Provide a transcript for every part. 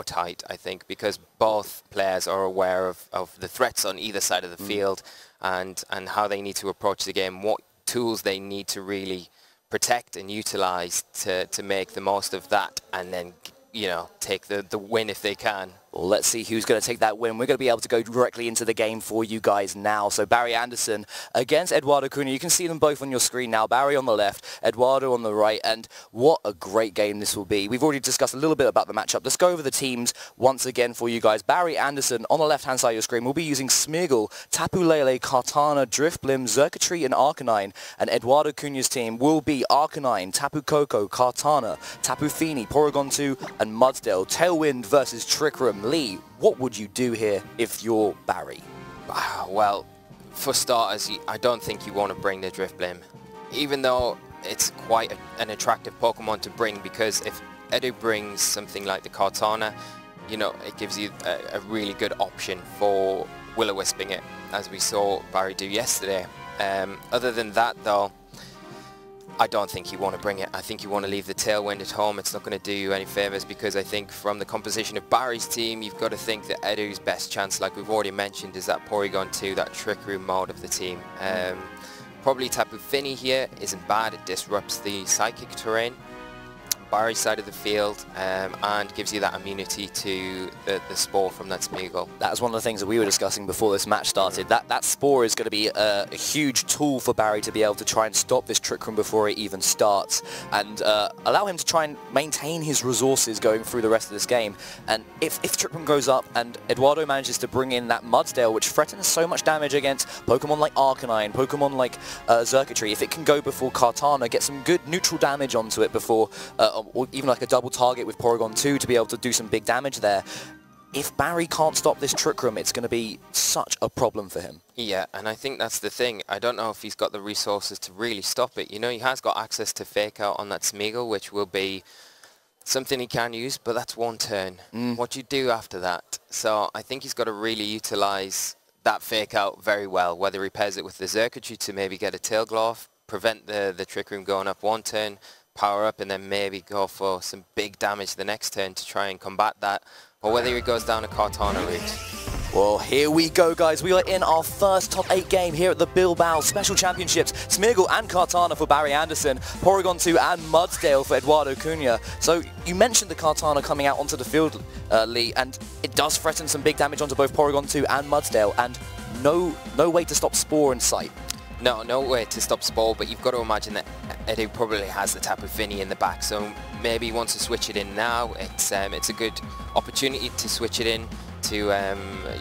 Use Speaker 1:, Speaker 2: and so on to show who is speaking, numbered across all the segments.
Speaker 1: tight, I think, because both players are aware of the threats on either side of the field and how they need to approach the game, what tools they need to really protect and utilize to make the most of that, and then, you know, take the win if they can.
Speaker 2: Well, let's see who's going to take that win. We're going to be able to go directly into the game for you guys now. So Barry Anderson against Eduardo Cunha. You can see them both on your screen now. Barry on the left, Eduardo on the right. And what a great game this will be. We've already discussed a little bit about the matchup. Let's go over the teams once again for you guys. Barry Anderson on the left-hand side of your screen will be using Smeagol, Tapu Lele, Kartana, Driftblim, Xurkitree and Arcanine. And Eduardo Cunha's team will be Arcanine, Tapu Koko, Kartana, Tapu Fini, Porygon 2 and Mudsdale. Tailwind versus Trick Room. Lee, what would you do here if you're Barry?
Speaker 1: Well, for starters, I don't think you want to bring the Driftblim, even though it's quite an attractive Pokemon to bring, because if Edu brings something like the Kartana, you know, it gives you a really good option for Will-O-Wisping it, as we saw Barry do yesterday. Other than that, though, I don't think you want to bring it. I think you want to leave the Tailwind at home. It's not going to do you any favours, because I think from the composition of Barry's team, you've got to think that Edu's best chance, like we've already mentioned, is that Porygon 2, that Trick Room mode of the team. Probably Tapu Fini here isn't bad. It disrupts the Psychic terrain, Barry's side of the field, and gives you that immunity to the Spore from that Smeagol.
Speaker 2: That's one of the things that we were discussing before this match started. That Spore is going to be a huge tool for Barry to be able to try and stop this Trick Room before it even starts, and allow him to try and maintain his resources going through the rest of this game. And if Trick Room goes up and Eduardo manages to bring in that Mudsdale, which threatens so much damage against Pokemon like Arcanine, Pokemon like Xurkitree, if it can go before Kartana, get some good neutral damage onto it before, or even like a double target with Porygon 2 to be able to do some big damage there. If Barry can't stop this Trick Room, it's going to be such a problem for him.
Speaker 1: Yeah, and I think that's the thing. I don't know if he's got the resources to really stop it. You know, he has got access to Fake Out on that Smeagol, which will be something he can use, but that's one turn. What do you do after that? So I think he's got to really utilize that Fake Out very well, whether he pairs it with the Xurkitree to maybe get a Tail Glow off, prevent the Trick Room going up one turn, power up, and then maybe go for some big damage the next turn to try and combat that, or whether he goes down a Kartana route.
Speaker 2: Well, here we go, guys. We are in our first top 8 game here at the Bilbao Special Championships. Smeagol and Kartana for Barry Anderson, Porygon 2 and Mudsdale for Eduardo Cunha. So you mentioned the Kartana coming out onto the field, Lee, and it does threaten some big damage onto both Porygon 2 and Mudsdale, and no way to stop Spore in sight.
Speaker 1: No way to stop Spore, but you've got to imagine that Edu probably has the Tapu Fini in the back, so maybe he wants to switch it in now. It's a good opportunity to switch it in to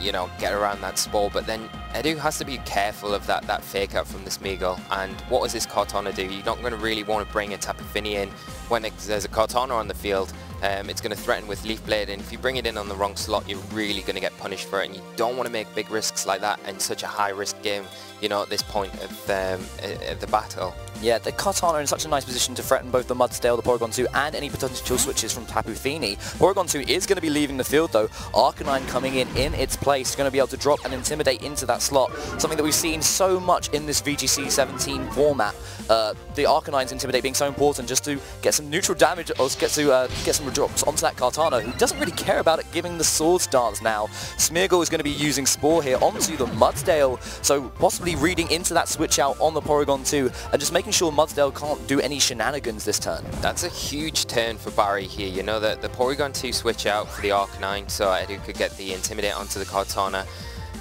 Speaker 1: you know, get around that Spore, but then Edu has to be careful of that Fake Out from the Smeagol. And what does this Kartana do? You're not going to really want to bring a Tapu Fini in when there's a Kartana on the field. It's going to threaten with Leaf Blade, and if you bring it in on the wrong slot, you're really going to get punished for it, and you don't want to make big risks like that in such a high-risk game, you know, at this point of the battle. Yeah, the Kartana in such a nice position to threaten both the Mudsdale, the Porygon 2, and any potential switches from Tapu Fini. Porygon 2 is going to be leaving the field, though. Arcanine coming in its place, going to be able to drop and intimidate into that slot, something that we've seen so much in this VGC 17 format. The Arcanine's Intimidate being so important just to get some neutral damage, or get some drops onto that Kartana, who doesn't really care about it giving the Swords Dance now. Smeagol is going to be using Spore here onto the Mudsdale, so possibly reading into that switch out on the Porygon 2 and just making sure Mudsdale can't do any shenanigans this turn. That's a huge turn for Barry here. You know, the Porygon 2 switch out for the Arcanine, so Edu could get the Intimidate onto the Kartana.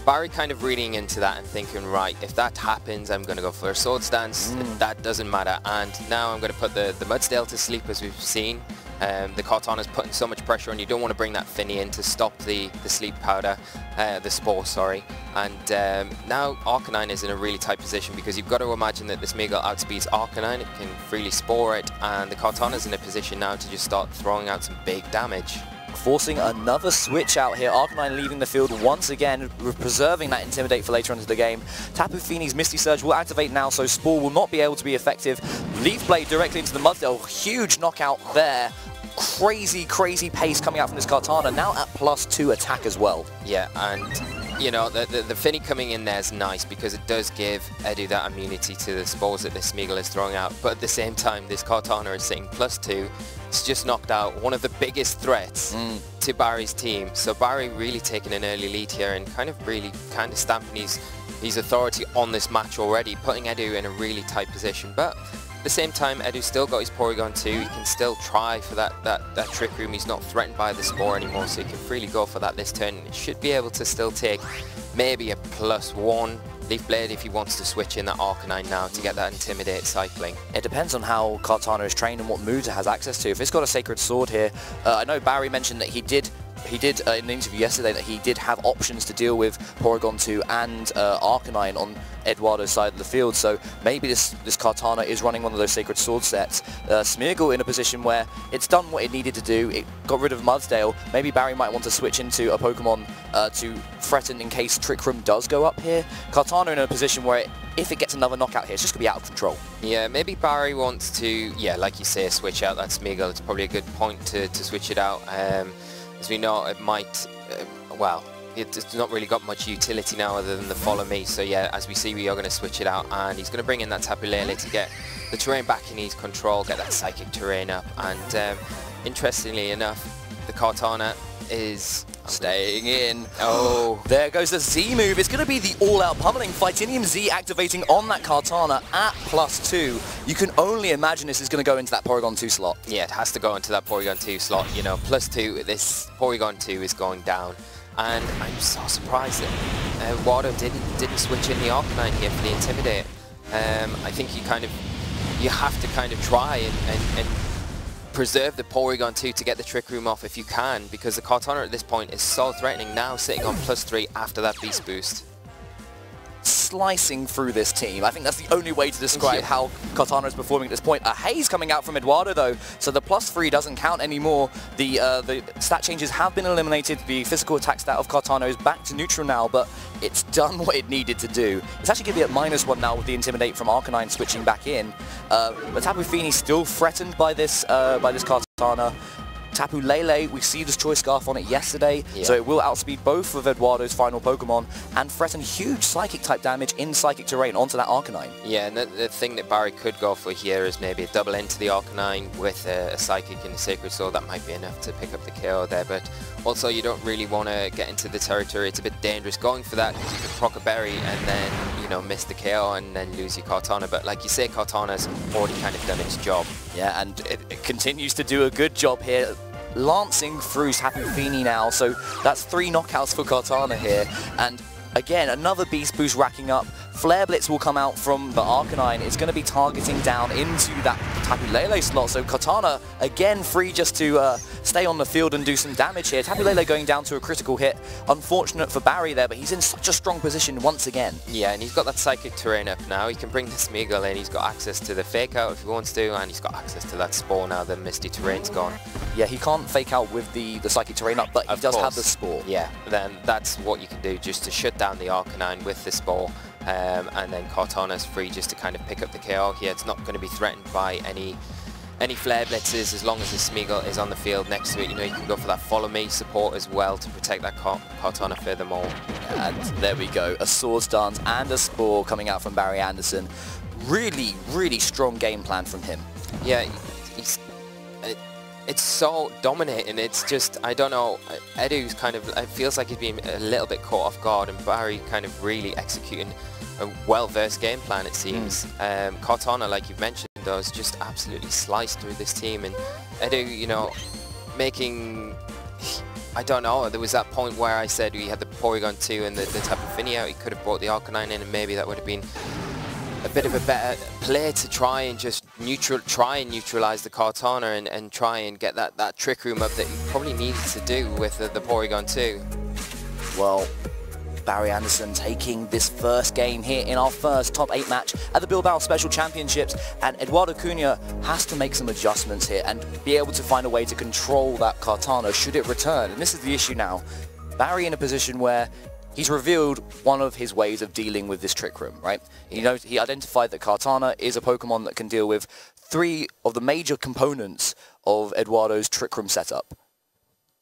Speaker 1: Barry kind of reading into that and thinking, right, if that happens, I'm going to go for a Swords Dance. That doesn't matter. And now I'm going to put the Mudsdale to sleep, as we've seen. The Kartana's putting so much pressure on, you don't want to bring that Fini in to stop the Sleep Powder, the Spore, sorry. And now Arcanine is in a really tight position, because you've got to imagine that the Smeagol outspeeds Arcanine, it can freely Spore it, and the Kartana's in a position now to just start throwing out some big damage.
Speaker 2: Forcing another switch out here. Arcanine leaving the field once again, preserving that Intimidate for later into the game. Tapu Fini's Misty Surge will activate now, so Spore will not be able to be effective. Leaf Blade directly into the Mudsdale. Huge knockout there. Crazy pace coming out from this Kartana, now at +2 attack as well.
Speaker 1: Yeah, and you know, the Fini coming in there is nice, because it does give Edu that immunity to the Spores that this Smeagol is throwing out, but at the same time this Kartana is sitting +2, It's just knocked out one of the biggest threats to Barry's team. So Barry really taking an early lead here and kind of stamping his authority on this match already, putting Edu in a really tight position. But at the same time, Edu's still got his Porygon 2. He can still try for that Trick Room. He's not threatened by the Spore anymore, so he can freely go for that this turn. He should be able to still take maybe a +1 Leaf Blade if he wants to switch in that Arcanine now to get that Intimidate cycling.
Speaker 2: It depends on how Kartana is trained and what moves it has access to. If it's got a Sacred Sword here, I know Barry mentioned that he did in the interview yesterday that he did have options to deal with Porygon 2 and Arcanine on Eduardo's side of the field, so maybe this Kartana is running one of those Sacred Sword sets. Smeargle in a position where it's done what it needed to do, it got rid of Mudsdale. Maybe Barry might want to switch into a Pokemon to threaten in case Trick Room does go up here. Kartana in a position where if it gets another knockout here, it's just going to be out of control. Yeah,
Speaker 1: maybe Barry wants to, yeah, like you say, switch out that Smeargle. It's probably a good point to switch it out. As we know, it might, well, it's not really got much utility now other than the Follow Me. So yeah, as we see, we are going to switch it out, and he's going to bring in that Tapu Lele to get the terrain back in his control, get that Psychic Terrain up. And interestingly enough, the Kartana is
Speaker 2: staying in.
Speaker 1: Oh,
Speaker 2: there goes the Z move. It's going to be the all-out pummeling. Fightinium Z activating on that Kartana at +2. You can only imagine this is going to go into that Porygon 2 slot.
Speaker 1: Yeah, it has to go into that Porygon 2 slot. You know, +2, this Porygon 2 is going down. And I'm so surprised that Wado didn't switch in the Arcanine here for the Intimidate. I think you have to kind of try and preserve the Porygon 2 to get the Trick Room off if you can, because the Kartana at this point is so threatening now, sitting on +3 after that Beast Boost.
Speaker 2: Slicing through this team. I think that's the only way to describe how Kartana is performing at this point. A haze coming out from Eduardo though, so the +3 doesn't count anymore. The stat changes have been eliminated. The physical attack stat of Kartana is back to neutral now, but it's done what it needed to do. It's actually going to be at -1 now with the Intimidate from Arcanine switching back in. But Tapu Fini still threatened by this Kartana. Tapu Lele, we see this Choice Scarf on it yesterday, so it will outspeed both of Eduardo's final Pokemon and threaten huge Psychic type damage in Psychic Terrain onto that Arcanine.
Speaker 1: Yeah, and the thing that Barry could go for here is maybe a double into the Arcanine with a Psychic and a Sacred Sword. That might be enough to pick up the KO there, but also you don't really want to get into the territory. It's a bit dangerous going for that, because you could proc a Berry and then, you know, miss the KO and then lose your Kartana. But like you say, Kartana's already kind of done its job.
Speaker 2: Yeah, and it continues to do a good job here, lancing through Tapu Fini now, so that's 3 knockouts for Kartana here, and again, another Beast Boost racking up. Flare Blitz will come out from the Arcanine. It's going to be targeting down into that Tapu Lele slot, so Kartana, again, free just to stay on the field and do some damage here. Tapu Lele going down to a critical hit. Unfortunate for Barry there, but he's in such a strong position once again.
Speaker 1: Yeah, and he's got that Psychic Terrain up now. He can bring the Smeargle in. He's got access to the Fake Out if he wants to, and he's got access to that Spore now the Misty Terrain's gone.
Speaker 2: Yeah, he can't Fake Out with the Psychic Terrain up, but he does have the Spore.
Speaker 1: Yeah, then that's what you can do, just to shut down the Arcanine with the Spore. And then Kartana's free just to kind of pick up the KO here. It's not going to be threatened by any Flare Blitzes as long as the Smeargle is on the field next to it. You know, you can go for that Follow Me support as well to protect that Kartana furthermore.
Speaker 2: And there we go, a Swords Dance and a Spore coming out from Barry Anderson. Really, really strong game plan from him.
Speaker 1: Yeah, it's so dominating. It's just, I don't know, Edu's kind of, it feels like he's been a little bit caught off guard, and Barry kind of really executing a well-versed game plan, it seems. Kartana, like you've mentioned, though, is just absolutely sliced through this team, and Edu, you know, making, I don't know, there was that point where I said he had the Porygon 2 and the Tapu Fini out. He could have brought the Arcanine in, and maybe that would have been a bit of a better play to try and just neutralize the Kartana and try and get that Trick Room up that he probably needed to do with the Porygon 2.
Speaker 2: Well, Barry Anderson taking this first game here in our first top 8 match at the Bilbao Special Championships, and Eduardo Cunha has to make some adjustments here and be able to find a way to control that Kartana should it return. And this is the issue now. Barry in a position where he's revealed one of his ways of dealing with this Trick Room, right? He identified that Kartana is a Pokemon that can deal with 3 of the major components of Eduardo's Trick Room setup.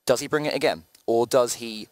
Speaker 2: Does he bring it again? Or does he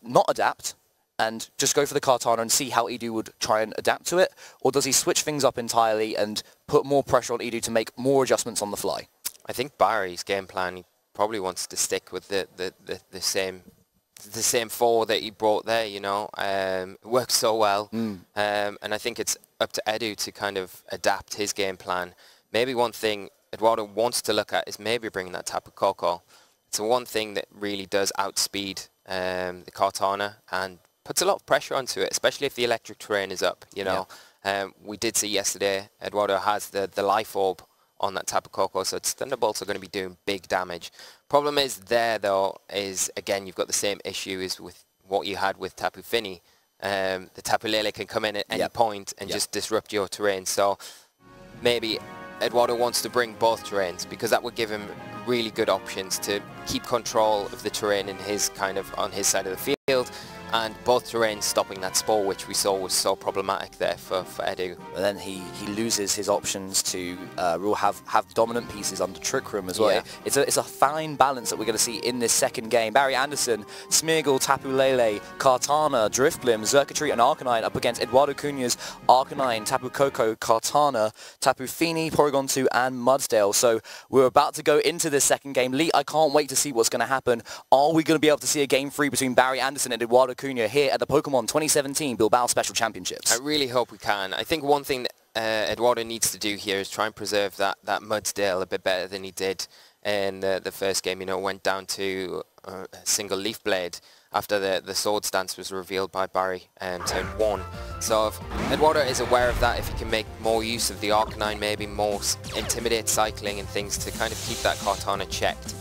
Speaker 2: not adapt and just go for the Kartana and see how Edu would try and adapt to it? Or does he switch things up entirely and put more pressure on Edu to make more adjustments on the fly?
Speaker 1: I think Barry's game plan, he probably wants to stick with the same four that he brought there, you know. It works so well. And I think it's up to Edu to kind of adapt his game plan. Maybe one thing Eduardo wants to look at is maybe bringing that Tapu Koko. It's the one thing that really does outspeed the Kartana and puts a lot of pressure onto it, especially if the electric terrain is up, you know. We did see yesterday Eduardo has the life orb on that Tapu Koko, so its Thunderbolts are going to be doing big damage. Problem is there, though, is, again, you've got the same issue as with what you had with Tapu Fini. The Tapu Lele can come in at any point and just disrupt your terrain. So maybe Eduardo wants to bring both terrains because that would give him really good options to keep control of the terrain in his on his side of the field, and both terrains stopping that Spore, which we saw was so problematic there for Edu.
Speaker 2: But then he loses his options to have dominant pieces under Trick Room as well. It's a fine balance that we're going to see in this second game. Barry Anderson, Smeargle, Tapu Lele, Kartana, Driftblim, Xurkitree and Arcanine up against Eduardo Cunha's Arcanine, Tapu Koko, Kartana, Tapu Fini, Porygon 2 and Mudsdale. So we're about to go into this second game. Lee, I can't wait to see what's going to happen. Are we going to be able to see a game 3 between Barry Anderson and Eduardo Cunha here at the Pokemon 2017 Bilbao Special Championships?
Speaker 1: I really hope we can. I think one thing that Eduardo needs to do here is try and preserve that Mudsdale a bit better than he did in the first game. You know, went down to a single Leaf Blade after the Swords Dance was revealed by Barry turn 1. So if Eduardo is aware of that, if he can make more use of the Arcanine, maybe more Intimidate cycling and things to kind of keep that Kartana checked.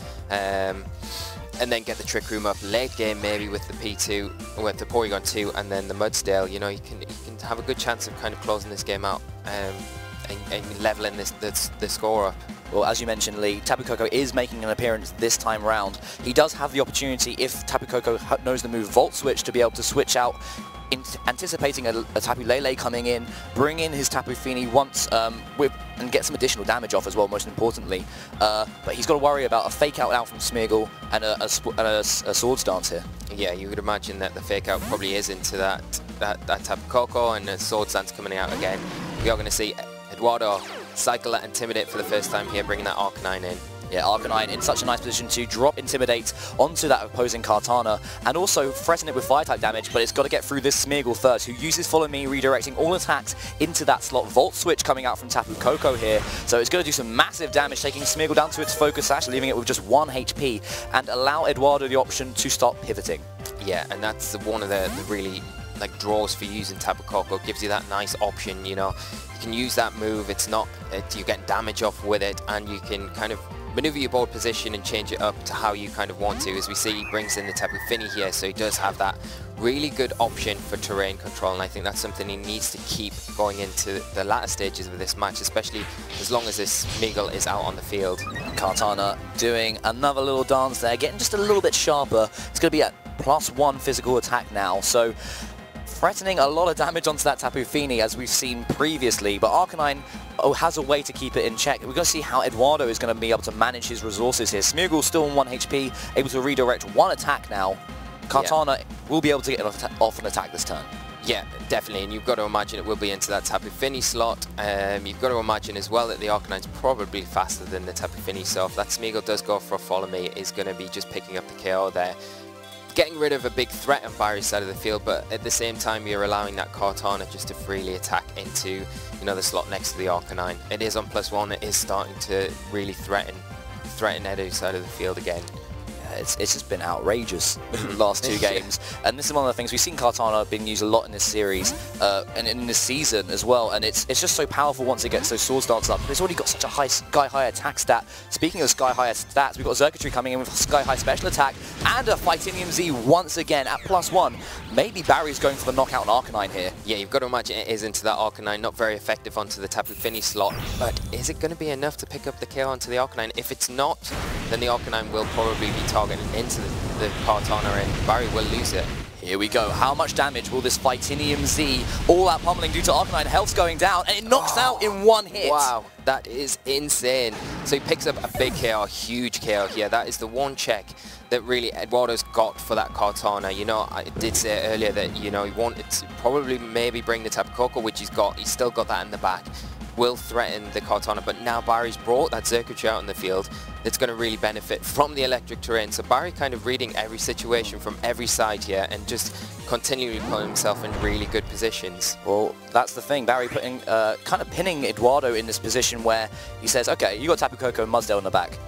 Speaker 1: And then get the Trick Room up late game, maybe with the P2, with the Porygon 2, and then the Mudsdale. You know, you can have a good chance of kind of closing this game out and leveling the score up.
Speaker 2: Well, as you mentioned, Lee, Tapu Koko is making an appearance this time round. He does have the opportunity, if Tapu Koko knows the move Volt Switch, to be able to switch out, anticipating a Tapu Lele coming in, bring in his Tapu Fini once and get some additional damage off as well, most importantly. But he's got to worry about a fake out now from Smeargle and a Swords Dance here.
Speaker 1: Yeah, you would imagine that the fake out probably is into that Tapu Koko and a Swords Dance coming out again. We are going to see Eduardo cycle that Intimidate for the first time here, bringing that Arcanine in.
Speaker 2: Yeah, Arcanine in such a nice position to drop Intimidate onto that opposing Kartana and also threaten it with Fire-type damage, but it's got to get through this Smeargle first, who uses Follow Me, redirecting all attacks into that slot. Volt Switch coming out from Tapu Koko here, so it's going to do some massive damage, taking Smeargle down to its Focus Sash, leaving it with just 1 HP, and allow Eduardo the option to stop pivoting.
Speaker 1: Yeah, and that's one of the really draws for using Tapu Koko. Gives you that nice option, you know. You can use that move, it's not, you get damage off with it, and you can kind of maneuver your board position and change it up to how you kind of want to. As we see, he brings in the Tapu Fini here, so he does have that really good option for terrain control, and I think that's something he needs to keep going into the latter stages of this match, especially as long as this Smeargle is out on the field.
Speaker 2: Kartana doing another little dance there, getting just a little bit sharper. It's going to be at +1 physical attack now, so threatening a lot of damage onto that Tapu Fini, as we've seen previously, but Arcanine has a way to keep it in check. We're going to see how Eduardo is going to be able to manage his resources here. Smeargle still on 1 HP, able to redirect 1 attack now. Kartana will be able to get off an attack this turn.
Speaker 1: Yeah, definitely, and you've got to imagine it will be into that Tapu Fini slot. You've got to imagine as well that the Arcanine's probably faster than the Tapu Fini, so if that Smeargle does go for a Follow Me, it's going to be just picking up the KO there. Getting rid of a big threat on Barry's side of the field, but at the same time you're allowing that Kartana just to freely attack into, you know, the slot next to the Arcanine. It is on +1, it is starting to really threaten Edu's side of the field again.
Speaker 2: It's just been outrageous the last 2 games, and this is one of the things we've seen Kartana being used a lot in this series and in this season as well, and it's just so powerful once it gets those Swords Dance up. It's already got such a high sky-high attack stat. Speaking of sky-high stats, we've got Xurkitree coming in with sky-high special attack and a Fightinium Z once again at +1. Maybe Barry's going for the knockout on Arcanine here.
Speaker 1: Yeah, you've got to imagine it is into that Arcanine, not very effective onto the Tapu Fini slot, but is it going to be enough to pick up the kill onto the Arcanine? If it's not, then the Arcanine will probably be targeting into the Kartana and Barry will lose it.
Speaker 2: Here we go. How much damage will this Fightinium Z, all that pummeling due to Arcanine, health's going down, and it knocks out in 1 hit.
Speaker 1: Wow, that is insane. So he picks up a big KO, a huge KO here. That is the one check that really Eduardo's got for that Kartana. You know, I did say earlier that, you know, he wanted to probably maybe bring the Tapu Koko, which he's got. He's still got that in the back. will threaten the Kartana, but now Barry's brought that circuitry out in the field that's going to really benefit from the electric terrain. So Barry kind of reading every situation from every side here and just continually putting himself in really good positions.
Speaker 2: Well, that's the thing. Barry putting, kind of pinning Eduardo in this position where he says, okay, you got Tapu Koko and Mudsdale in the back.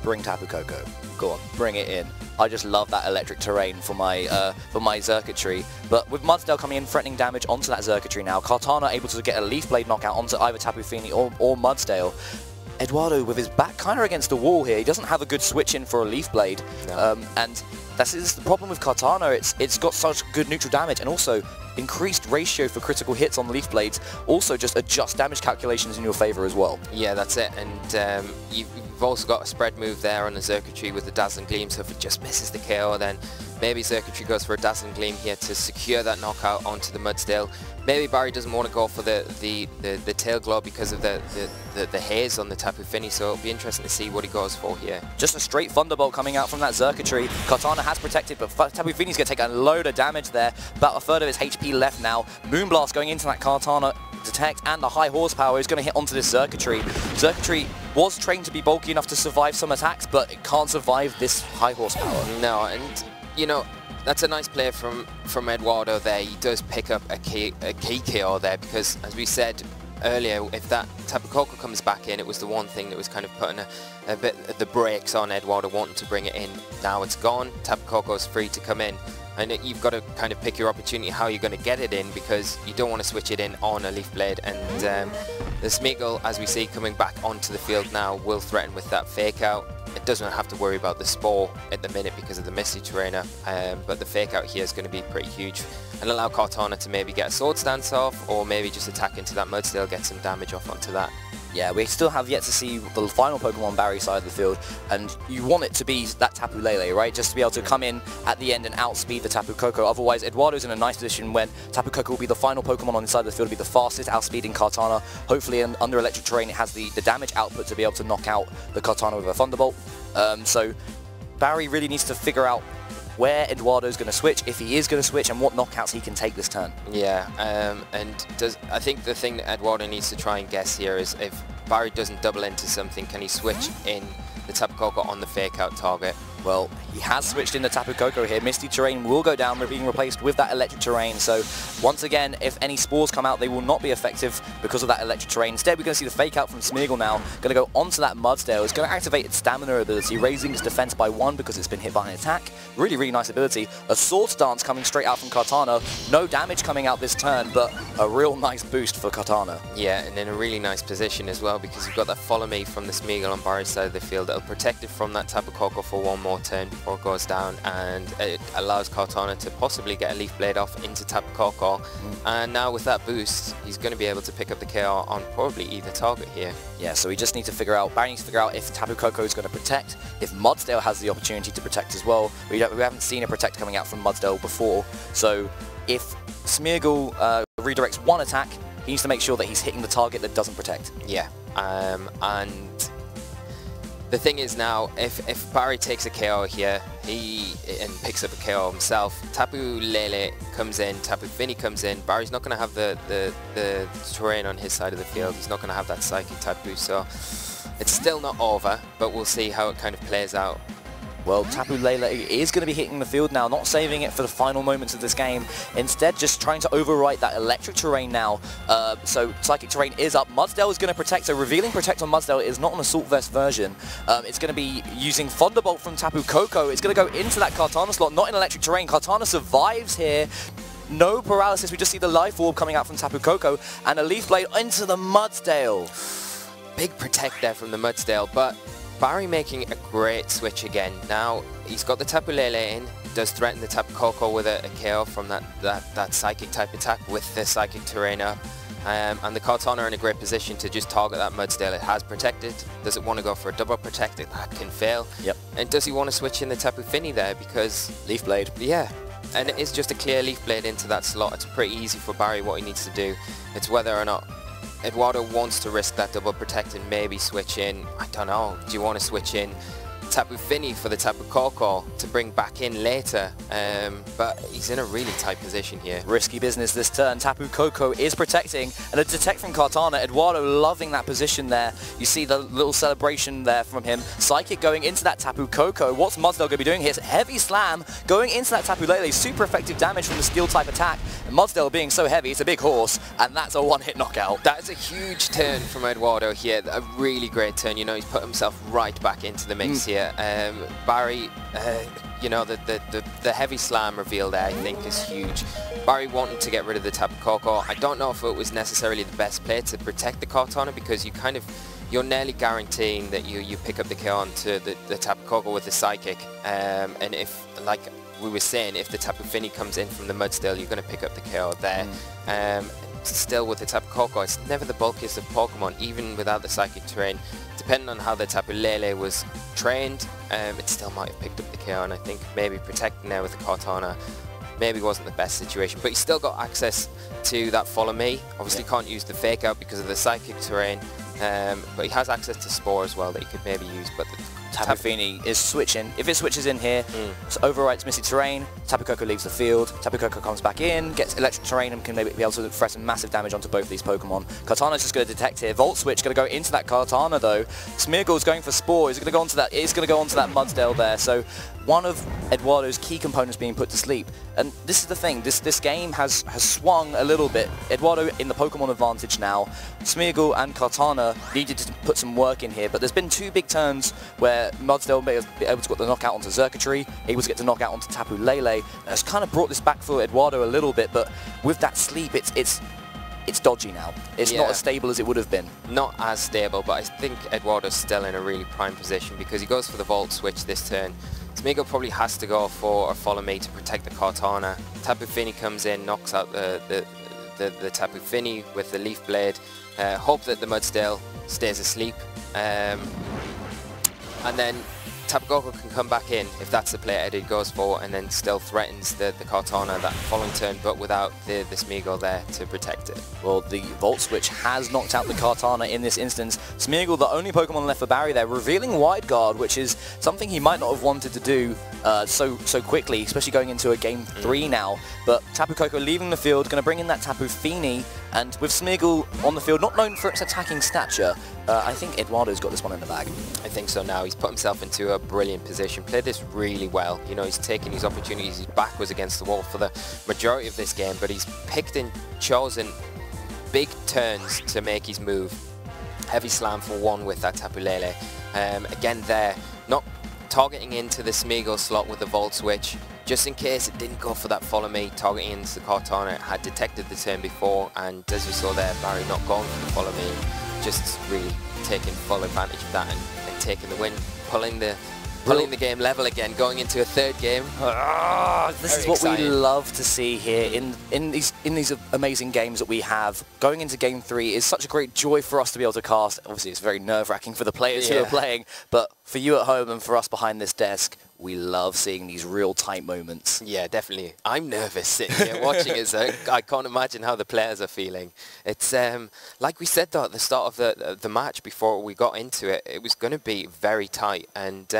Speaker 2: Bring Tapu Koko. Go on, bring it in. I just love that electric terrain for my circuitry. But with Mudsdale coming in, threatening damage onto that circuitry now, Kartana able to get a Leaf Blade knockout onto either Tapu Fini or Mudsdale. Eduardo with his back kind of against the wall here. He doesn't have a good switch in for a Leaf Blade. No. And this is the problem with Kartana. It's got such good neutral damage and also increased ratio for critical hits on Leaf Blades. Also just adjust damage calculations in your favor as well.
Speaker 1: Yeah, that's it. And you've also got a spread move there on the circuitry with the Dazzling Gleam, so if it just misses the KO, then maybe circuitry goes for a Dazzling Gleam here to secure that knockout onto the Mudsdale. Maybe Barry doesn't want to go for the tail glow because of the haze on the Tapu Fini, so it'll be interesting to see what he goes for here.
Speaker 2: Just a straight Thunderbolt coming out from that circuitry. Kartana has protected, but Tapu Fini's going to take a load of damage there. About a third of his HP left now. Moonblast going into that Kartana detect, and the high horsepower is going to hit onto this circuitry. Circuitry was trained to be bulky enough to survive some attacks, but it can't survive this high horsepower.
Speaker 1: No, and you know, that's a nice play from Eduardo there. He does pick up a key KO there because, as we said earlier, if that Tapu Koko comes back in, it was the one thing that was kind of putting a bit of the brakes on Eduardo wanting to bring it in. Now it's gone. Tapu Koko's free to come in. And you've got to kind of pick your opportunity how you're going to get it in, because you don't want to switch it in on a Leaf Blade. And the Smeagol, as we see, coming back onto the field now, will threaten with that fake out. It doesn't have to worry about the Spore at the minute because of the Misty Trainer, but the fake out here is going to be pretty huge and allow Kartana to maybe get a Sword Stance off, or maybe just attack into that Mudsdale, get some damage off onto that.
Speaker 2: Yeah, we still have yet to see the final Pokemon on Barry's side of the field, and you want it to be that Tapu Lele, right? Just to be able to come in at the end and outspeed the Tapu Koko. Otherwise, Eduardo's in a nice position when Tapu Koko will be the final Pokemon on the side of the field, be the fastest, outspeeding Kartana. Hopefully, under electric terrain, it has the damage output to be able to knock out the Kartana with a Thunderbolt. So Barry really needs to figure out where Eduardo's going to switch, if he is going to switch, and what knockouts he can take this turn.
Speaker 1: Yeah, I think the thing that Eduardo needs to try and guess here is if Barry doesn't double into something, can he switch in the Tapu Koko on the fake out target?
Speaker 2: Well, he has switched in the Tapu Koko here. Misty Terrain will go down, being replaced with that Electric Terrain. So once again, if any Spores come out, they will not be effective because of that Electric Terrain. Instead, we're going to see the fake out from Smeagol now. Going to go onto that Mudsdale. It's going to activate its Stamina ability, raising its defense by 1 because it's been hit by an attack. Really, really nice ability. A Sword Stance coming straight out from Kartana. No damage coming out this turn, but a real nice boost for Kartana.
Speaker 1: Yeah, and in a really nice position as well, because you've got that Follow Me from the Smeagol on Barry's side of the field. It'll protect it from that Tapu Koko for one more turn before it goes down, and it allows Kartana to possibly get a Leaf Blade off into Tapu Koko. And now with that boost, he's going to be able to pick up the KO on probably either target here.
Speaker 2: Yeah, so we just need to figure out, Barry needs to figure out if Tapu Koko is going to protect, if Mudsdale has the opportunity to protect as well. We haven't seen a protect coming out from Mudsdale before, so if Smeagol redirects one attack, he needs to make sure that he's hitting the target that doesn't protect.
Speaker 1: Yeah, and the thing is now, if Barry takes a KO here, and picks up a KO himself, Tapu Lele comes in, Tapu Fini comes in, Barry's not going to have the terrain on his side of the field, he's not going to have that Psychic type boost, so it's still not over, but we'll see how it kind of plays out.
Speaker 2: Well, Tapu Lele is going to be hitting the field now, not saving it for the final moments of this game. Instead, just trying to overwrite that electric terrain now. So Psychic terrain is up. Mudsdale is going to protect. So revealing protect on Mudsdale is not an Assault Vest version. It's going to be using Thunderbolt from Tapu Koko. It's going to go into that Kartana slot, not in electric terrain. Kartana survives here. No paralysis. We just see the Life Orb coming out from Tapu Koko, and a Leaf Blade into the Mudsdale.
Speaker 1: Big protect there from the Mudsdale, but Barry making a great switch again. Now he's got the Tapu Lele in, does threaten the Tapu Koko with a KO from that Psychic type attack with the Psychic terrain up. And the Kartana are in a great position to just target that Mudsdale. It has protected. Does it want to go for a double protect? That can fail.
Speaker 2: Yep.
Speaker 1: And does he want to switch in the Tapu Fini there? Because
Speaker 2: Leaf Blade.
Speaker 1: Yeah. And it is just a clear Leaf Blade into that slot. It's pretty easy for Barry what he needs to do. It's whether or not Eduardo wants to risk that double protect and maybe switch in. I don't know. Do you want to switch in Tapu Fini for the Tapu Koko to bring back in later, but he's in a really tight position here.
Speaker 2: Risky business this turn. Tapu Koko is protecting, and a detect from Kartana. Eduardo loving that position there. You see the little celebration there from him. Psychic going into that Tapu Koko. What's Mudsdale going to be doing here? It's heavy slam going into that Tapu Lele. Super effective damage from the steel type attack. And Mudsdale being so heavy, it's a big horse, and that's a one-hit knockout.
Speaker 1: That is a huge turn from Eduardo here. A really great turn. You know, he's put himself right back into the mix here. Barry, you know, the heavy slam reveal there, I think, is huge. Barry wanted to get rid of the Tapu Koko. I don't know if it was necessarily the best play to protect the Kartana, because you're nearly guaranteeing that you pick up the kill onto the Tapu Koko with the Psychic. And if, like we were saying, if the Tapu Fini comes in from the Mudsdale, you're going to pick up the KO there. Still with the Tapu Koko, it's never the bulkiest of Pokemon, even without the Psychic terrain. Depending on how the Tapu Lele was trained, it still might have picked up the KO, and I think maybe protecting there with the Kartana maybe wasn't the best situation. But he's still got access to that Follow Me. Obviously can't use the Fake Out because of the Psychic terrain, but he has access to Spore as well that he could maybe use. But the
Speaker 2: Tapu Fini is switching. If it switches in here, so overwrites Misty Terrain, Tapu Koko leaves the field, Tapu Koko comes back in, gets Electric Terrain and can maybe be able to threat some massive damage onto both of these Pokemon. Kartana's just going to detect here. Volt Switch going to go into that Kartana though. Smeargle's going for Spore. He's going to go onto that. It's going to go onto that Mudsdale there. So one of Eduardo's key components being put to sleep. And this is the thing. This game has swung a little bit. Eduardo in the Pokemon advantage now. Smeargle and Kartana needed to put some work in here, but there's been two big turns where Mudsdale may have been able to get the knockout onto Xurkitree, able to get the knockout onto Tapu Lele. Has kind of brought this back for Eduardo a little bit, but with that sleep, it's dodgy now. It's not as stable as it would have been. Not
Speaker 1: as stable, but I think Eduardo's still in a really prime position because he goes for the Volt Switch this turn. Smeargle probably has to go for a Follow Me to protect the Kartana. Tapu Fini comes in, knocks out the Tapu Fini with the Leaf Blade. Hope that the Mudsdale stays asleep. And then Tapu Koko can come back in if that's the play Eddie goes for, and then still threatens the Kartana that following turn, but without the Smeargle there to protect it.
Speaker 2: Well, the Volt Switch has knocked out the Kartana in this instance. Smeargle, the only Pokemon left for Barry there, revealing Wide Guard, which is something he might not have wanted to do so quickly, especially going into a Game 3 now. But Tapu Koko leaving the field, going to bring in that Tapu Fini, and with Smeargle on the field, not known for its attacking stature, I think Eduardo's got this one in the bag.
Speaker 1: I think so now. He's put himself into a brilliant position, played this really well. You know, he's taken his opportunities, his back was against the wall for the majority of this game, but he's picked and chosen big turns to make his move. Heavy slam for one with that Tapu Lele. Again there, not targeting into the Smeargle slot with the Volt Switch, just in case it didn't go for that Follow Me, targeting into the Kartana. It had detected the turn before, and as you saw there, Barry not going for the Follow Me, just really taking full advantage of that and taking the win, pulling the game level again, going into a third game.
Speaker 2: This is what we love to see here in these amazing games that we have. Going into Game 3 is such a great joy for us to be able to cast. Obviously, it's very nerve-wracking for the players who are playing, but for you at home and for us behind this desk, we love seeing these real tight moments.
Speaker 1: Yeah, definitely. I'm nervous sitting here watching it, so I can't imagine how the players are feeling. It's like we said though at the start of the match before we got into it, it was going to be very tight, and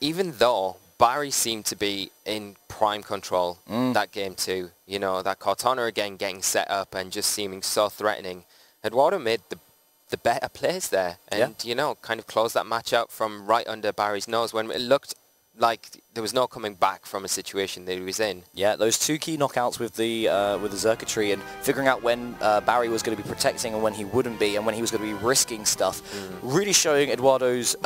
Speaker 1: even though Barry seemed to be in prime control that Game 2, you know, that Kartana again getting set up and just seeming so threatening, Eduardo made the better plays there, and you know, kind of closed that match out from right under Barry's nose when it looked like there was no coming back from a situation that he was in.
Speaker 2: Yeah, those two key knockouts with the Xurkitree and figuring out when Barry was going to be protecting and when he wouldn't be, and when he was going to be risking stuff, really showing Eduardo's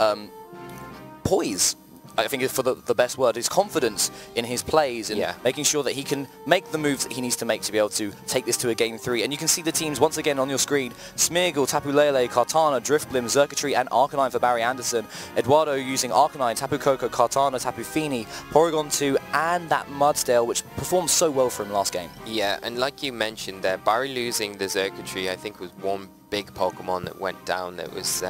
Speaker 2: poise. I think for the best word, his confidence in his plays and making sure that he can make the moves that he needs to make to be able to take this to a Game 3. And you can see the teams once again on your screen. Smeargle, Tapu Lele, Kartana, Drifblim, Xurkitree and Arcanine for Barry Anderson. Eduardo using Arcanine, Tapu Koko, Kartana, Tapu Fini, Porygon 2 and that Mudsdale, which performed so well for him last game.
Speaker 1: Yeah, and like you mentioned there, Barry losing the Xurkitree I think was one big Pokemon that went down that was,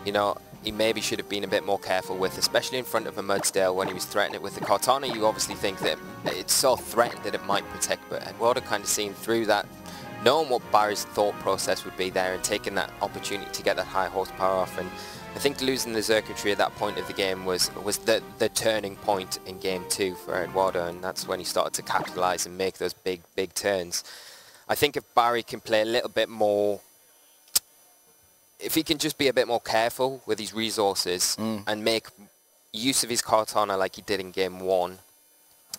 Speaker 1: you know, he maybe should have been a bit more careful with, especially in front of a Mudsdale when he was threatening it with the Kartana. You obviously think that it's so threatened that it might protect, but Eduardo kind of seen through that, knowing what Barry's thought process would be there and taking that opportunity to get that high horsepower off. And I think losing the circuitry at that point of the game was the turning point in game 2 for Eduardo, and that's when he started to capitalise and make those big turns. I think if Barry can play a little bit more, if he can just be a bit more careful with his resources and make use of his Cortana like he did in game 1.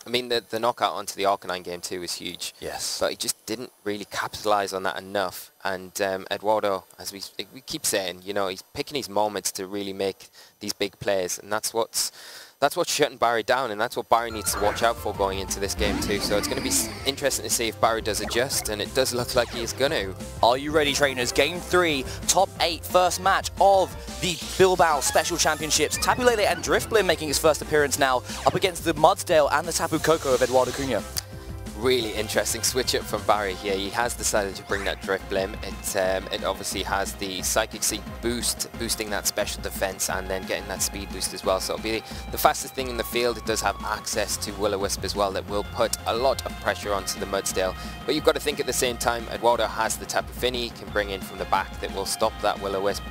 Speaker 1: I mean, the knockout onto the Arcanine game 2 was huge.
Speaker 2: Yes.
Speaker 1: But he just didn't really capitalise on that enough. And Eduardo, as we keep saying, you know, he's picking his moments to really make these big plays. And that's what's shutting Barry down, and that's what Barry needs to watch out for going into this game too. So it's going to be interesting to see if Barry does adjust, and it does look like he's going to.
Speaker 2: Are you ready, trainers? Game 3, top 8, first match of the Bilbao Special Championships. Tapu Lele and Drifblim making his first appearance now, up against the Mudsdale and the Tapu Koko of Eduardo Cunha.
Speaker 1: Really interesting switch up from Barry here. He has decided to bring that Drifblim. It obviously has the Psychic Seed boost, boosting that special defense and then getting that speed boost as well. So it'll be the fastest thing in the field. It does have access to Will-O-Wisp as well that will put a lot of pressure onto the Mudsdale. But you've got to think at the same time, Eduardo has the Tapu Fini, can bring in from the back that will stop that Will-O-Wisp.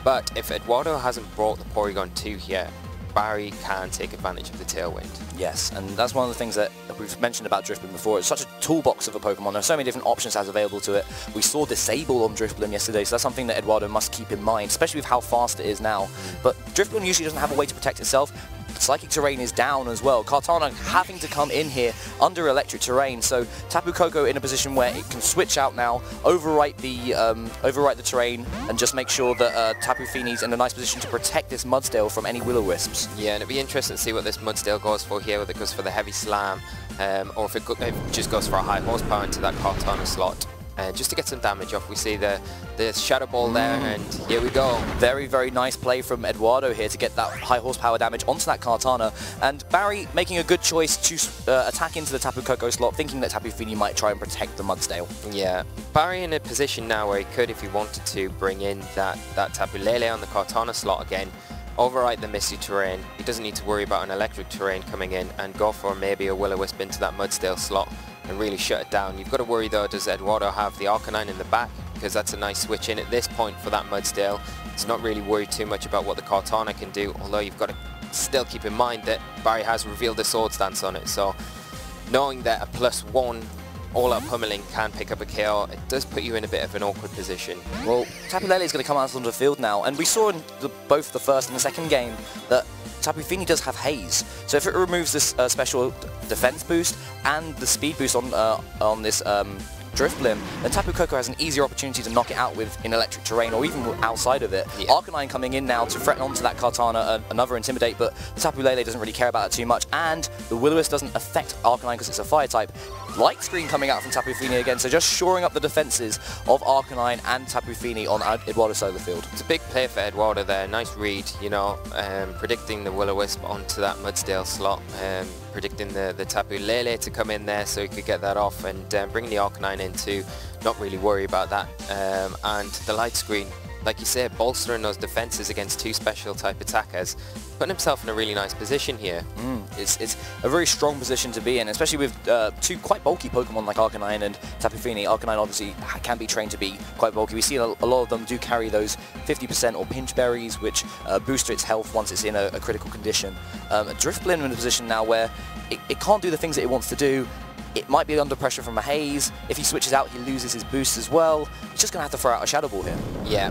Speaker 1: But if Eduardo hasn't brought the Porygon 2 here, Barry can take advantage of the Tailwind.
Speaker 2: Yes, and that's one of the things that we've mentioned about Drifblim before. It's such a toolbox of a Pokemon. There are so many different options as available to it. We saw Disable on Drifblim yesterday, so that's something that Eduardo must keep in mind, especially with how fast it is now. But Drifblim usually doesn't have a way to protect itself. Psychic Terrain is down as well. Kartana having to come in here under Electric Terrain, so Tapu Koko in a position where it can switch out now, overwrite the terrain, and just make sure that Tapu Fini's in a nice position to protect this Mudsdale from any Will-O-Wisps.
Speaker 1: Yeah, and it'd be interesting to see what this Mudsdale goes for here, whether it goes for the Heavy Slam, or if it just goes for a high horsepower into that Kartana slot. Just to get some damage off. We see the Shadow Ball there, and here we go.
Speaker 2: Very, very nice play from Eduardo here to get that high horsepower damage onto that Kartana, and Barry making a good choice to attack into the Tapu Koko slot, thinking that Tapu Fini might try and protect the Mudsdale.
Speaker 1: Yeah, Barry in a position now where he could, if he wanted to, bring in that Tapu Lele on the Kartana slot again, override the Misty Terrain. He doesn't need to worry about an Electric Terrain coming in, and go for maybe a Will-O-Wisp into that Mudsdale slot and really shut it down. You've got to worry though, does Eduardo have the Arcanine in the back? Because that's a nice switch in at this point for that Mudsdale. It's not really worried too much about what the Kartana can do, although you've got to still keep in mind that Barry has revealed the Sword Stance on it, so knowing that a +1 all-out pummeling can pick up a KO, it does put you in a bit of an awkward position.
Speaker 2: Well, Tapu Lele is going to come out onto the field now, and we saw in both the first and the second game that Tapu Fini does have Haze, so if it removes this special defense boost and the speed boost on this Drifblim, then Tapu Koko has an easier opportunity to knock it out with in Electric Terrain or even outside of it. Yeah. Arcanine coming in now to threaten onto that Kartana, another Intimidate, but the Tapu Lele doesn't really care about it too much, and the Will-O-Wisp doesn't affect Arcanine because it's a Fire type. Light Screen coming out from Tapu Fini again, so just shoring up the defenses of Arcanine and Tapu Fini on Eduardo's side of the field.
Speaker 1: It's a big play for Eduardo there, nice read, you know, predicting the Will-O-Wisp onto that Mudsdale slot, predicting the Tapu Lele to come in there so he could get that off, and bring the Arcanine in to not really worry about that. And the Light Screen, like you said, bolstering those defenses against two special type attackers, putting himself in a really nice position here.
Speaker 2: It's a very strong position to be in, especially with two quite bulky Pokemon like Arcanine and Tapu Fini. Arcanine obviously can be trained to be quite bulky. We see a lot of them do carry those 50% or pinch berries, which boost its health once it's in a critical condition. Drifblim in a position now where it can't do the things that it wants to do. It might be under pressure from a Haze. If he switches out, he loses his boost as well. He's just going to have to throw out a Shadow Ball here.
Speaker 1: Yeah,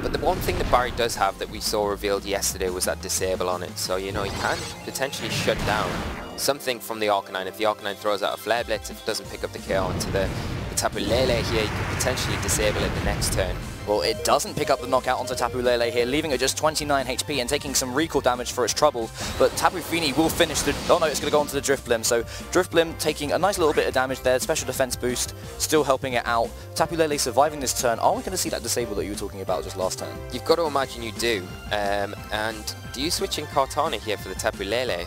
Speaker 1: but the one thing that Barry does have that we saw revealed yesterday was that Disable on it. So, you know, he can potentially shut down something from the Arcanine. If the Arcanine throws out a Flare Blitz, if it doesn't pick up the KO onto the Tapu Lele here, you can potentially disable it the next turn.
Speaker 2: Well, it doesn't pick up the knockout onto Tapu Lele here, leaving it just 29 HP and taking some recall damage for its trouble. But Tapu Fini will finish the... Oh no, it's going to go onto the Drifblim. So Drifblim taking a nice little bit of damage there. Special defense boost, still helping it out. Tapu Lele surviving this turn. Are we going to see that disable that you were talking about just last turn?
Speaker 1: You've got to imagine you do. And do you switch in Kartana here for the Tapu Lele?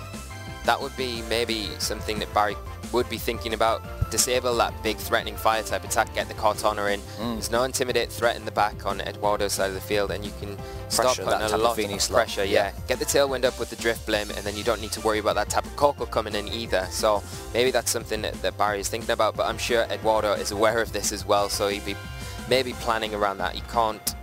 Speaker 1: That would be maybe something that Barry would be thinking about. Disable that big threatening fire type attack, get the Kartana in. There's no Intimidate threat in the back on Eduardo's side of the field, and you can stop putting a lot of pressure. Yeah. Get the Tailwind up with the Drifblim, and then you don't need to worry about that Tapu Koko coming in either. So maybe that's something that Barry is thinking about, but I'm sure Eduardo is aware of this as well, so he'd be maybe planning around that. He can't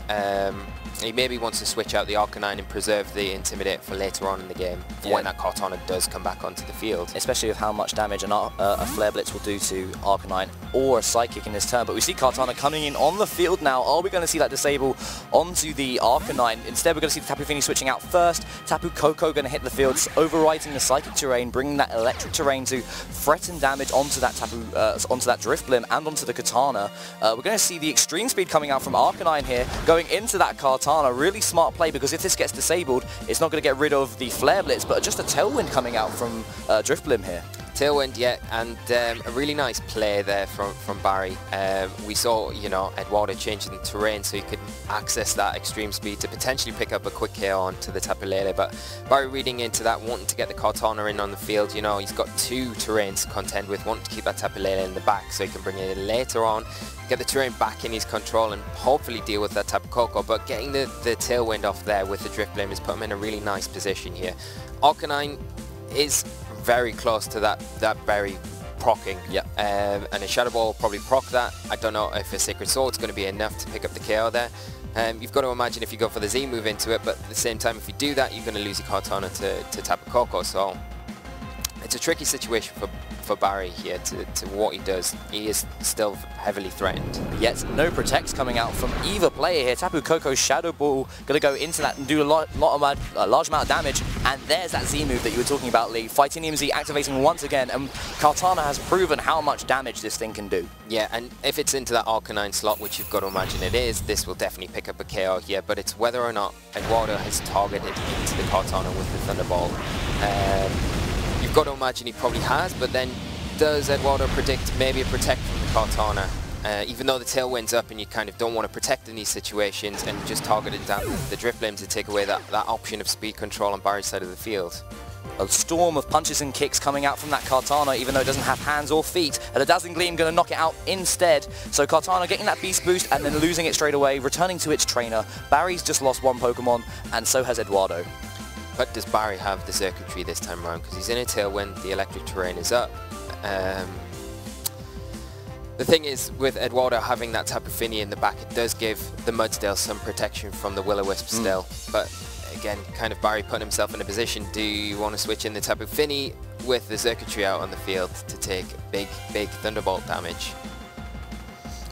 Speaker 1: he maybe wants to switch out the Arcanine and preserve the Intimidate for later on in the game, for when that Kartana does come back onto the field.
Speaker 2: Especially with how much damage a Flare Blitz will do to Arcanine or a Psychic in this turn. But we see Kartana coming in on the field now. Are we going to see that disable onto the Arcanine? Instead, we're going to see the Tapu Fini switching out first. Tapu Koko going to hit the field, overwriting the Psychic terrain, bringing that Electric terrain to threaten damage onto that onto that Drifblim and onto the Katana. We're going to see the Extreme Speed coming out from Arcanine here, going into that Kartana. Really smart play, because if this gets disabled, it's not going to get rid of the Flare Blitz, but just a Tailwind coming out from Drifblim here.
Speaker 1: Tailwind, yeah, and a really nice play there from Barry. We saw, you know, Eduardo changing the terrain so he could access that extreme speed to potentially pick up a quick KO onto the Tapu Lele, but Barry reading into that, wanting to get the Kartana in on the field. You know, he's got two terrains to contend with, wanting to keep that Tapu Lele in the back so he can bring it in later on, get the terrain back in his control and hopefully deal with that Tapu Koko, but getting the Tailwind off there with the Drifblim has put him in a really nice position here. Arcanine is very close to that berry procking. Yeah. And a Shadow Ball will probably proc that. I don't know if a Sacred Sword's going to be enough to pick up the KO there. You've got to imagine if you go for the Z move into it, but at the same time, if you do that, you're going to lose your Kartana to Tapu Koko. So it's a tricky situation for Barry here to what he does. He is still heavily threatened.
Speaker 2: Yet no protects coming out from either player here. Tapu Koko's Shadow Ball going to go into that and do a large amount of damage. And there's that Z move that you were talking about, Lee. Fightinium Z activating once again, and Kartana has proven how much damage this thing can do.
Speaker 1: Yeah, and if it's into that Arcanine slot, which you've got to imagine it is, this will definitely pick up a KO here, but it's whether or not Eduardo has targeted into the Kartana with the Thunderball. You've got to imagine he probably has, but then does Eduardo predict maybe a protect from the Kartana? Even though the Tailwind's up and you kind of don't want to protect in these situations, and just target it down the Drifblim to take away that option of speed control on Barry's side of the field.
Speaker 2: A storm of punches and kicks coming out from that Kartana, even though it doesn't have hands or feet. And a Dazzling Gleam going to knock it out instead. So Kartana getting that Beast Boost and then losing it straight away, returning to its trainer. Barry's just lost one Pokemon, and so has Eduardo.
Speaker 1: But does Barry have the circuitry this time around? Because he's in a Tailwind, the electric terrain is up. The thing is, with Eduardo having that Tapu Fini in the back, it does give the Mudsdale some protection from the Will-O-Wisp still. But again, kind of Barry putting himself in a position, do you want to switch in the Tapu Fini with the circuitry out on the field to take big Thunderbolt damage?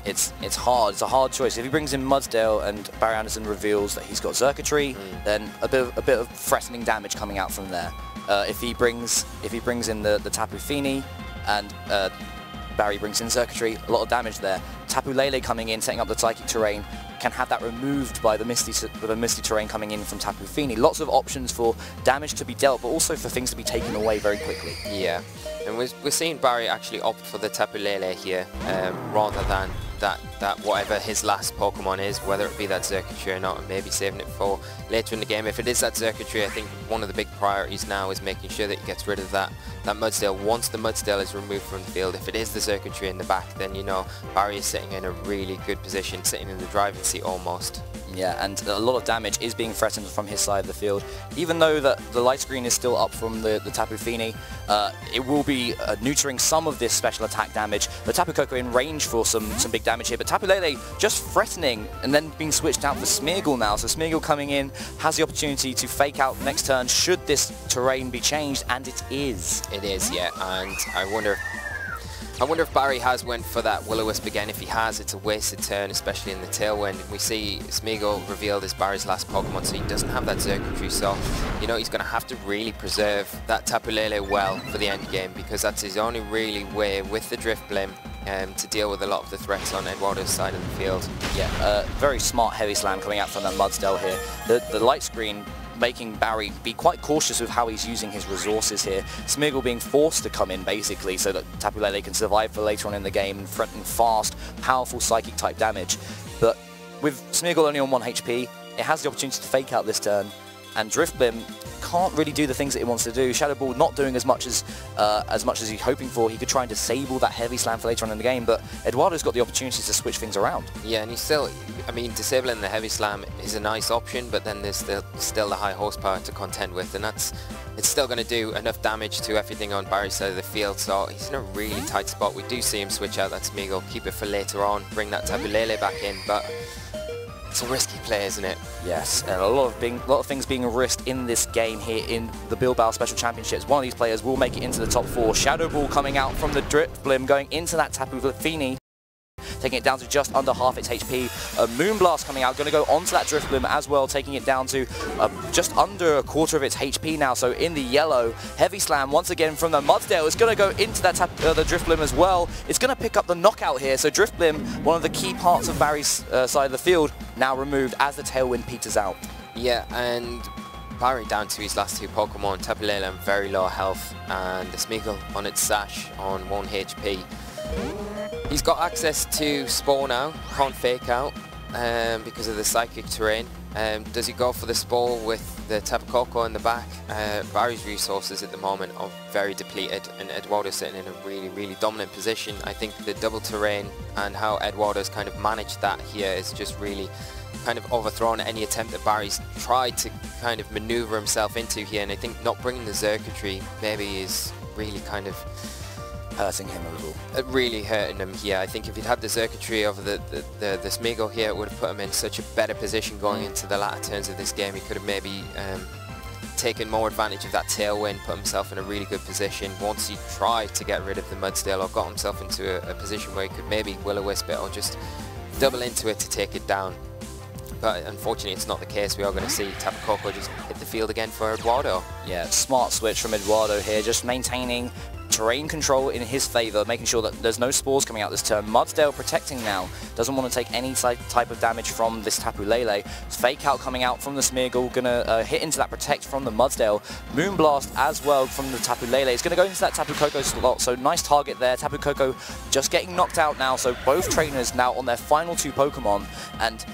Speaker 2: It's hard. It's a hard choice. If he brings in Mudsdale and Barry Anderson reveals that he's got circuitry, then a bit of threatening damage coming out from there. If he brings in the Tapu Fini and Barry brings in circuitry, a lot of damage there. Tapu Lele coming in, setting up the psychic terrain, can have that removed by the misty terrain coming in from Tapu Fini. Lots of options for damage to be dealt, but also for things to be taken away very quickly.
Speaker 1: Yeah, and we're seeing Barry actually opt for the Tapu Lele here, rather than that whatever his last Pokemon is, whether it be that circuitry or not, and maybe saving it for later in the game. If it is that circuitry, I think one of the big priorities now is making sure that he gets rid of that Mudsdale. Once the Mudsdale is removed from the field, if it is the circuitry in the back, then you know Barry is sitting in a really good position, sitting in the driving seat almost.
Speaker 2: Yeah, and a lot of damage is being threatened from his side of the field. Even though the light screen is still up from the Tapu Fini, it will be neutering some of this special attack damage. The Tapu Koko in range for some big damage here, but Tapu Lele just threatening and then being switched out for Smeargle now. So Smeargle coming in has the opportunity to fake out next turn should this terrain be changed, and it is.
Speaker 1: It is, yeah, and I wonder if Barry has went for that Will-O-Wisp again. If he has, it's a wasted turn, especially in the Tailwind. And we see Smeargle revealed as Barry's last Pokemon, so he doesn't have that circuitry. So, you know, he's going to have to really preserve that Tapu Lele well for the end game, because that's his only really way with the Drifblim to deal with a lot of the threats on Eduardo's side of the field.
Speaker 2: Yeah, very smart Heavy Slam coming out from that Mudsdale here. The light screen making Barry be quite cautious with how he's using his resources here. Smeargle being forced to come in basically so that Tapu Lele can survive for later on in the game and threaten fast, powerful psychic type damage. But with Smeargle only on 1 HP, it has the opportunity to fake out this turn, and Drifblim can't really do the things that he wants to do. Shadow Ball not doing as much as he's hoping for. He could try and disable that Heavy Slam for later on in the game, but Eduardo's got the opportunity to switch things around.
Speaker 1: Yeah, and he's still, I mean, disabling the Heavy Slam is a nice option, but then there's still the high horsepower to contend with, and it's still going to do enough damage to everything on Barry's side of the field, so he's in a really tight spot. We do see him switch out that Smeargle, keep it for later on, bring that Tapu Lele back in, but It's a risky play, isn't it?
Speaker 2: Yes, and a lot of things being risked in this game here in the Bilbao Special Championships. One of these players will make it into the top 4. Shadow Ball coming out from the Drift Blim, going into that Tapu Fini, taking it down to just under half its HP. Moonblast coming out, going to go onto that Drift Blim as well, taking it down to just under a quarter of its HP now. So in the yellow, Heavy Slam once again from the Mudsdale. It's going to go into that the Drift Blim as well. It's going to pick up the knockout here. So Drift Blim, one of the key parts of Barry's side of the field, now removed as the Tailwind peters out.
Speaker 1: Yeah, and Barry down to his last 2 Pokemon, Tapu Lele on very low health, and the Smeagol on its Sash on 1 HP. He's got access to Spore now, can't fake out because of the Psychic terrain. Does he go for the Spore with the Tapu Koko in the back? Barry's resources at the moment are very depleted, and Eduardo's sitting in a really, really dominant position. I think the double terrain and how Eduardo's kind of managed that here is just really kind of overthrown any attempt that Barry's tried to kind of maneuver himself into here, and I think not bringing the circuitry maybe is really kind of
Speaker 2: hurting him a little.
Speaker 1: Really hurting him here. I think if he'd had the circuitry over the Smeagol here, it would have put him in such a better position going into the latter turns of this game. He could have maybe taken more advantage of that Tailwind, put himself in a really good position once he tried to get rid of the Mudsdale, or got himself into a position where he could maybe Will-O-Wisp it or just double into it to take it down. But unfortunately it's not the case. We are going to see Tapu Koko just hit the field again for Eduardo.
Speaker 2: Yeah, smart switch from Eduardo here, just maintaining terrain control in his favour, making sure that there's no spores coming out this turn. Mudsdale protecting now, doesn't want to take any type of damage from this Tapu Lele. Fake out coming out from the Smeagol, gonna hit into that protect from the Mudsdale. Moonblast as well from the Tapu Lele. It's gonna go into that Tapu Koko slot, so nice target there. Tapu Koko just getting knocked out now, so both trainers now on their final 2 Pokemon, and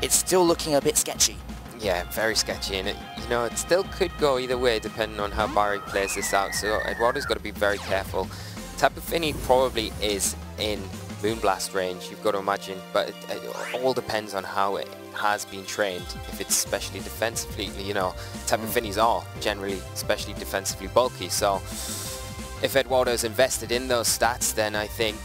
Speaker 2: it's still looking a bit sketchy.
Speaker 1: Yeah, very sketchy, and it still could go either way depending on how Barry plays this out, so Eduardo's got to be very careful. Tapu Fini probably is in Moonblast range, you've got to imagine, but it all depends on how it has been trained. If it's especially defensively, Tapu Finis are generally especially defensively bulky, so if Eduardo's invested in those stats, then I think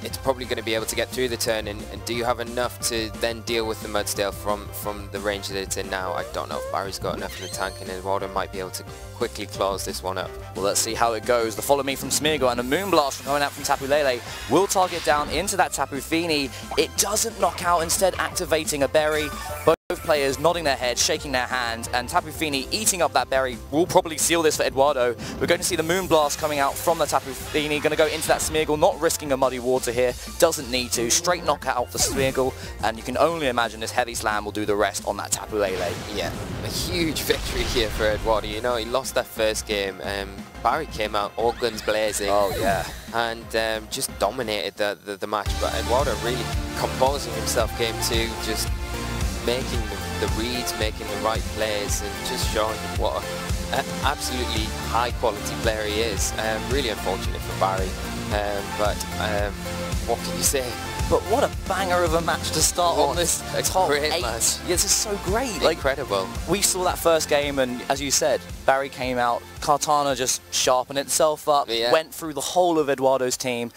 Speaker 1: it's probably going to be able to get through the turn, and do you have enough to then deal with the Mudsdale from the range that it's in now? I don't know if Barry's got enough in the tank, and Eduardo might be able to quickly close this one up.
Speaker 2: Well, let's see how it goes. The Follow Me from Smeagol and a Moonblast coming out from Tapu Lele will target down into that Tapu Fini. It doesn't knock out, instead activating a berry. Both players nodding their heads, shaking their hands, and Tapu Fini eating up that berry will probably seal this for Eduardo. We're going to see the Moonblast coming out from the Tapu Fini, going to go into that Smeagol, not risking a muddy water here, doesn't need to, straight knock out the Smeagol, and you can only imagine this Heavy Slam will do the rest on that Tapu Lele.
Speaker 1: Yeah, a huge victory here for Eduardo. He lost that first game. Barry came out all guns blazing.
Speaker 2: Oh yeah.
Speaker 1: And just dominated the match, but Eduardo really composing himself game 2, just making the reads, making the right plays, and just showing what an absolutely high quality player he is. Really unfortunate for Barry, but what can you say?
Speaker 2: But what a banger of a match to start on this top 8.
Speaker 1: Match.
Speaker 2: Yeah, this is so great.
Speaker 1: Incredible.
Speaker 2: We saw that first game, and as you said, Barry came out, Kartana just sharpened itself up, went through the whole of Eduardo's team,